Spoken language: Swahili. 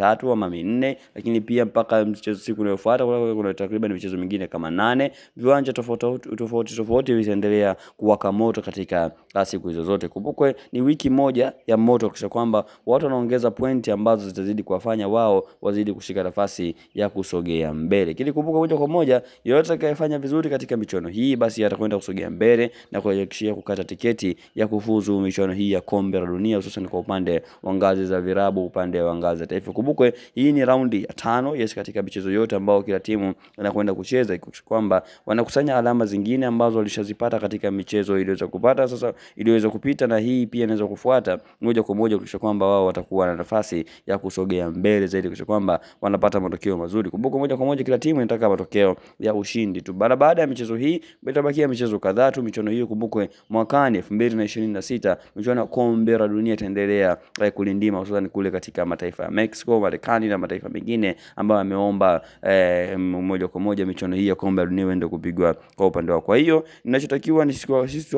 mitatu ama minne, lakini pia mpaka mchezo siku inayofuata kuna takriban michezo mingine kama 8. Viwanja tofauti vitaendelea kuwaka moto katika siku hizo zote. Kumbukwe ni wiki moja ya moto, kisha kwamba watu wanaongeza pointi ambazo zitazidi kuwafanya wao wazidi kushika nafasi ya kusogea mbele. Kile kumbuka moja kwa moja, yote atakayefanya vizuri katika michuano hii basi atakwenda kusogea mbele na kuhakikishia kukata tiketi ya kufuzu michuano hii ya kombe la dunia, hususan kwa upande wa ngazi za virabu, upande wa ngazi za taifa. Kumbukwe hii ni raundi ya 5 katika michezo yote ambao kila timu inakwenda kucheza, kwamba wanakusanya alama zingine ambazo walishazipata katika michezo iliyoweza kupata sasa, iliyoweza kupita, na hii pia inaweza kufuata moja kwa moja, kisha kwamba wao watakuwa na nafasi ya kusogea mbele zaidi, kisha kwamba wanapata matokeo mazuri. Kumbuka moja kwa moja kila timu inataka matokeo ya ushindi tu. Baada ya michezo hii itabakia michezo kadhaa tu. Michuano hiyo kumbukwe mwakani 2026 michuano ya kombe la dunia itaendelea kulindima, hususan kule katika mataifa ya Mexico, Marekani na mataifa mengine ambayo yameomba moja kwa moja michuano hii ya kombe la dunia iende kupigwa kwa upande wao. Kwa hiyo ninachotakiwa ni sisi